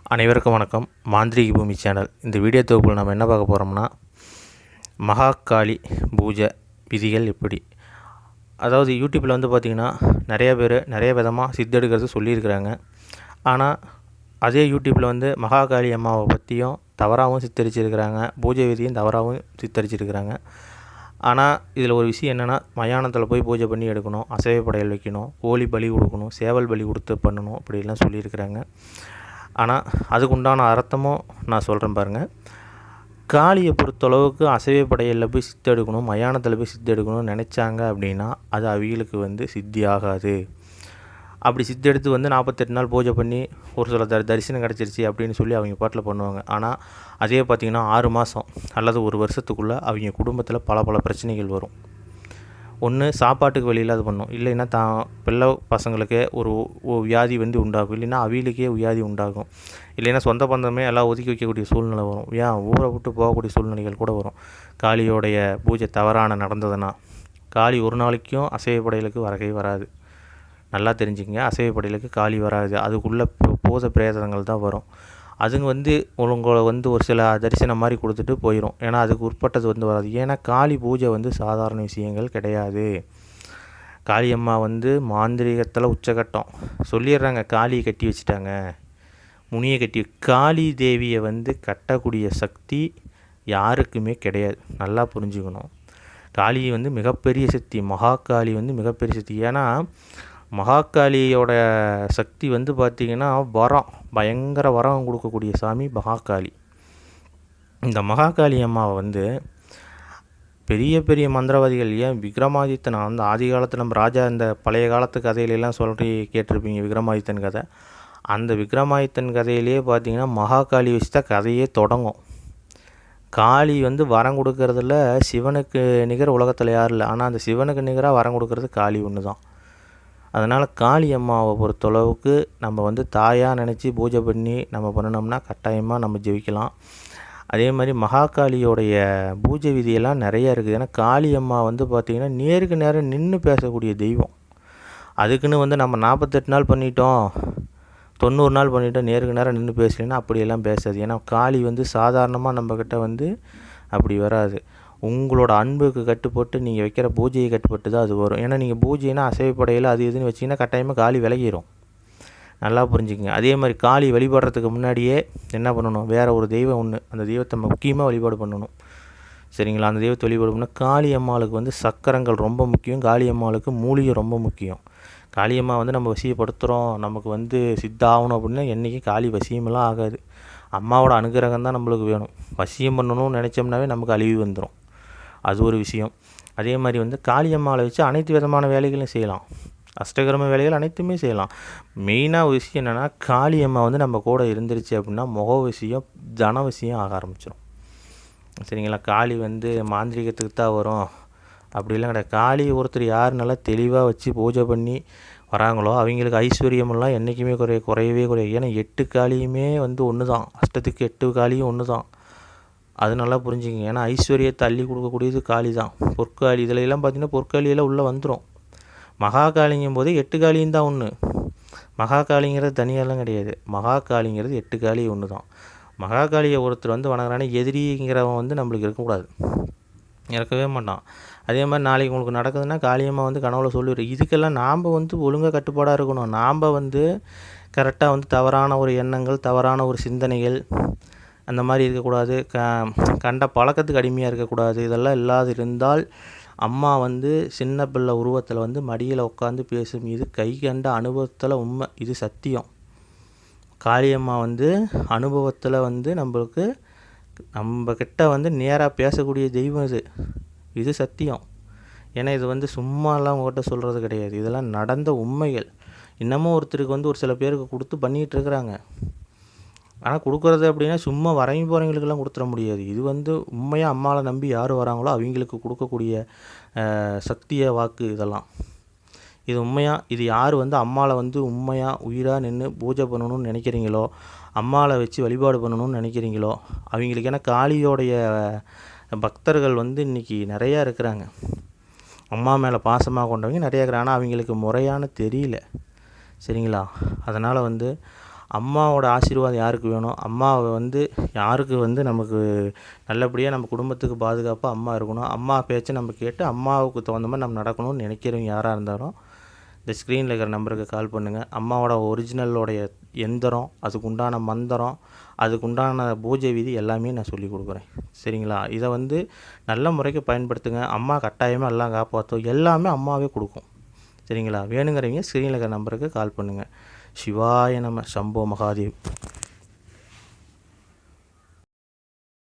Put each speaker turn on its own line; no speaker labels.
அனைவருக்கும் வணக்கம். மாந்திரீக பூமி சேனல். இந்த வீடியோ தொகுப்பில் நம்ம என்ன பார்க்க போகிறோம்னா, மகாகாளி பூஜை விதிகள் எப்படி. அதாவது யூடியூப்பில் வந்து பார்த்திங்கன்னா நிறைய பேர் நிறைய விதமாக சித்தெடுக்கிறது சொல்லியிருக்கிறாங்க. ஆனால் அதே யூடியூப்பில் வந்து மகாகாளி அம்மாவை பற்றியும் தவறாகவும் சித்தரிச்சிருக்கிறாங்க, பூஜை விதியும் தவறாகவும் சித்தரிச்சிருக்கிறாங்க. ஆனால் இதில் ஒரு விஷயம் என்னென்னா, மயானத்தில் போய் பூஜை பண்ணி எடுக்கணும், அசைவ படையல் வைக்கணும், கோழி பலி கொடுக்கணும், சேவல் பலி கொடுத்து பண்ணணும், அப்படிலாம் சொல்லியிருக்கிறாங்க. ஆனால் அதுக்குண்டான அர்த்தமும் நான் சொல்கிறேன் பாருங்கள். காளியை பொறுத்தளவுக்கு அசைவ படையலில் போய் சித்து எடுக்கணும், மயானத்தில் போய் சித்து எடுக்கணும்னு நினச்சாங்க அப்படின்னா அது அவங்களுக்கு வந்து சித்தி ஆகாது. அப்படி சித்து எடுத்து வந்து 48 நாள் பூஜை பண்ணி ஒரு சில தரிசனம் கிடச்சிருச்சு அப்படின்னு சொல்லி அவங்க பாட்டில் பண்ணுவாங்க. ஆனால் அதே பார்த்திங்கன்னா 6 மாதம் அல்லது ஒரு வருஷத்துக்குள்ளே அவங்க குடும்பத்தில் பல பிரச்சனைகள் வரும். ஒன்று சாப்பாட்டுக்கு வெளியில் அது பண்ணும், இல்லைன்னா பிள்ளை பசங்களுக்கு ஒரு வியாதி வந்து உண்டாகும், இல்லைன்னா அவிகளுக்கே வியாதி உண்டாகும், இல்லைன்னா சொந்த பந்தமே எல்லாம் ஒதுக்கி வைக்கக்கூடிய சூழ்நிலை வரும். ஏன் ஊரை விட்டு போகக்கூடிய சூழ்நிலைகள் கூட வரும். காளியோடைய பூஜை தவறான நடந்ததுன்னா காளி ஒரு நாளைக்கும் அசைவ படையலுக்கு வரவே வராது. நல்லா தெரிஞ்சுக்கங்க, அசைவ படையலுக்கு காளி வராது. அதுக்குள்ளே பூத பிரேதங்கள் தான் வரும். அதுங்க வந்து உங்களை வந்து ஒரு சில தரிசனம் மாதிரி கொடுத்துட்டு போயிடும். ஏன்னா அதுக்கு உட்பட்டது வந்து வராது. ஏன்னா காளி பூஜை வந்து சாதாரண விஷயங்கள் கிடையாது. காளியம்மா வந்து மாந்திரீகத்தில் உச்சகட்டம் சொல்லிடுறாங்க. காளியை கட்டி வச்சுட்டாங்க, முனியை கட்டி. காளி தேவியை வந்து கட்டக்கூடிய சக்தி யாருக்குமே கிடையாது. நல்லா புரிஞ்சுக்கணும். காளி வந்து மிகப்பெரிய சக்தி, மகாகாளி வந்து மிகப்பெரிய சக்தி. ஏன்னா மகாகாளியோட சக்தி வந்து பார்த்திங்கன்னா வரம், பயங்கர வரம் கொடுக்கக்கூடிய சாமி மகாகாளி. இந்த மகாகாளி அம்மாவை வந்து பெரிய மந்திரவாதிகள், ஏன் விக்ரமாதித்தன் அந்த ஆதி காலத்தில் நம்ம ராஜா இந்த பழைய காலத்து கதையிலெல்லாம் சொல்லி கேட்டிருப்பீங்க, விக்ரமாதித்தன் கதை. அந்த விக்ரமாதித்தன் கதையிலேயே பார்த்திங்கன்னா மகாகாளி வச்சு தான் கதையே தொடங்கும். காளி வந்து வரம் கொடுக்கறதுல சிவனுக்கு நிகர் உலகத்தில் யாரும் இல்லை. ஆனால் அந்த சிவனுக்கு நிகராக வரம் கொடுக்கறது காளி ஒன்று தான். அதனால் காளி அம்மாவை பொறுத்தளவுக்கு நம்ம வந்து தாயாக நினச்சி பூஜை பண்ணி நம்ம பண்ணினோம்னா கட்டாயமாக நம்ம ஜெயிக்கலாம். அதே மாதிரி மகாகாளியோடைய பூஜை விதியெல்லாம் நிறையா இருக்குது. ஏன்னா காளி அம்மா வந்து பார்த்திங்கன்னா நேருக்கு நேரம் நின்று பேசக்கூடிய தெய்வம். அதுக்குன்னு வந்து நம்ம 48 நாள் பண்ணிட்டோம், 90 நாள் பண்ணிட்டோம், நேருக்கு நேரம் நின்று பேசலைன்னா அப்படியெல்லாம் பேசாது. ஏன்னா காளி வந்து சாதாரணமாக நம்மக்கிட்ட வந்து அப்படி வராது. உங்களோட அன்புக்கு கட்டுப்பட்டு நீங்கள் வைக்கிற பூஜையை கட்டுப்பட்டு தான் அது வரும். ஏன்னா நீங்கள் பூஜைனா அசைவப்படையில் அது இதுன்னு வச்சிங்கன்னா கட்டாயமாக காளி விலகிடும். நல்லா புரிஞ்சுக்கங்க. அதே மாதிரி காளி வழிபடுறதுக்கு முன்னாடியே என்ன பண்ணணும், வேறு ஒரு தெய்வம் ஒன்று, அந்த தெய்வத்தை முக்கியமாக வழிபாடு பண்ணணும். சரிங்களா? அந்த தெய்வத்தை வழிபாடு பண்ணால் காளி அம்மாளுக்கு வந்து சக்கரங்கள் ரொம்ப முக்கியம், காளி அம்மாளுக்கு மூலிகை ரொம்ப முக்கியம். காளியம்மா வந்து நம்ம வசியப்படுத்துகிறோம், நமக்கு வந்து சித்தாகணும் அப்படின்னா என்றைக்கும் காளி வசியமெல்லாம் ஆகாது. அம்மாவோட அனுகிரகம் தான் நம்மளுக்கு வேணும். வசியம் பண்ணணும்னு நினச்சோம்னாவே நமக்கு அழிவு வந்துடும். அது ஒரு விஷயம். அதே மாதிரி வந்து காளியம்மாவை வச்சு அனைத்து விதமான வேலைகளையும் செய்யலாம். அஷ்டகர்ம வேலைகள் அனைத்துமே செய்யலாம். மெயினாக விஷயம் என்னென்னா, காளியம்மா வந்து நம்ம கூட இருந்துருச்சு அப்படின்னா முக விஷயம் தன விஷயம் ஆக ஆரம்பிச்சிடும். சரிங்களா? காளி வந்து மாந்திரிகத்துக்கு தான் வரும் அப்படிலாம் கிடையாது. காளி ஒருத்தர் யார் நல்லா தெளிவாக வச்சு பூஜை பண்ணி வராங்களோ அவங்களுக்கு ஐஸ்வர்யமெல்லாம் என்றைக்குமே குறையவே குறையாது. ஏன்னா 8 காளியுமே வந்து ஒன்று தான், அஷ்டத்துக்கு 8 காளியும் ஒன்று தான். அது நல்லா புரிஞ்சுக்கங்க. ஏன்னா ஐஸ்வர்யத்தை அள்ளி கொடுக்கக்கூடியது காளி தான். பொற்காளி இதில் எல்லாம் பார்த்திங்கன்னா பொற்காளியெல்லாம் உள்ளே வந்துடும். மகாகாளிங்கும் போதே 8 காளியும் தான் ஒன்று. மகாகாளிங்கிறது தனியாலாம் கிடையாது. மகாகாளிங்கிறது 8 காளி ஒன்று தான். மகாகாளியை ஒருத்தர் வந்து வணங்குறானே, எதிரிங்கிறவன் வந்து நம்மளுக்கு இருக்கக்கூடாது, இறக்கவே மாட்டான். அதே மாதிரி நாளைக்கு உங்களுக்கு நடக்குதுன்னா காளியம்மா வந்து கனவுல சொல்லிவிடும். இதுக்கெல்லாம் நாம் வந்து ஒழுங்காக கட்டுப்பாடாக இருக்கணும். நாம் வந்து கரெக்டாக வந்து தவறான ஒரு எண்ணங்கள், தவறான ஒரு சிந்தனைகள் அந்த மாதிரி இருக்கக்கூடாது. கண்ட பழக்கத்துக்கு அடிமையாக இருக்கக்கூடாது. இதெல்லாம் இல்லாது இருந்தால் அம்மா வந்து சின்ன பிள்ளை உருவத்தில் வந்து மடியில் உட்காந்து பேசும். இது கை கண்ட அனுபவத்தில் உண்மை, இது சத்தியம். காளியம்மா வந்து அனுபவத்தில் வந்து நம்மக்கிட்ட வந்து நேராக பேசக்கூடிய தெய்வம் இது சத்தியம். ஏன்னா இது வந்து சும்மாலாம் உங்கள்கிட்ட சொல்கிறது கிடையாது. இதெல்லாம் நடந்த உண்மைகள். இன்னமும் ஒருத்தருக்கு வந்து ஒரு சில பேருக்கு கொடுத்து பண்ணிகிட்டு இருக்கிறாங்க. ஆனால் கொடுக்குறது அப்படின்னா சும்மா வரங்கி போகிறவங்களுக்கெல்லாம் கொடுத்துட முடியாது. இது வந்து உண்மையாக அம்மாவை நம்பி யார் வராங்களோ அவங்களுக்கு கொடுக்கக்கூடிய சக்திய வாக்கு இதெல்லாம். இது உண்மையாக, இது யார் வந்து அம்மாவை வந்து உண்மையாக உயிராக நின்று பூஜை பண்ணணும்னு நினைக்கிறீங்களோ, அம்மாவை வச்சு வழிபாடு பண்ணணும்னு நினைக்கிறீங்களோ அவங்களுக்கு. ஏன்னா காளியோடைய பக்தர்கள் வந்து இன்றைக்கி நிறையா இருக்கிறாங்க. அம்மா மேலே பாசமாக கொண்டவங்க நிறையா இருக்கிறாங்க. ஆனால் அவங்களுக்கு முறையான தெரியல. சரிங்களா? அதனால் வந்து அம்மாவோட ஆசீர்வாதம் யாருக்கு வேணும்? அம்மாவை வந்து யாருக்கு வந்து நமக்கு நல்லபடியாக நம்ம குடும்பத்துக்கு பாதுகாப்பாக அம்மா இருக்கணும், அம்மா பேச்சை நம்ம கேட்டு அம்மாவுக்கு தகுந்த மாதிரி நம்ம நடக்கணும்னு நினைக்கிறவங்க யாராக இருந்தாலும் இந்த ஸ்க்ரீனில் இருக்கிற நம்பருக்கு கால் பண்ணுங்கள். அம்மாவோட ஒரிஜினலோடைய எந்திரம், அதுக்கு உண்டான மந்திரம், அதுக்கு உண்டான பூஜை விதி எல்லாமே நான் சொல்லி கொடுக்குறேன். சரிங்களா? இதை வந்து நல்ல முறைக்கு பயன்படுத்துங்க. அம்மா கட்டாயமாக எல்லாம் காப்பாற்றும், எல்லாமே அம்மாவே கொடுக்கும். சரிங்களா? வேணுங்கிறவங்க ஸ்க்ரீனில் இருக்கிற நம்பருக்கு கால் பண்ணுங்கள். சிவாய நம. சம்போ மகாதேவ்.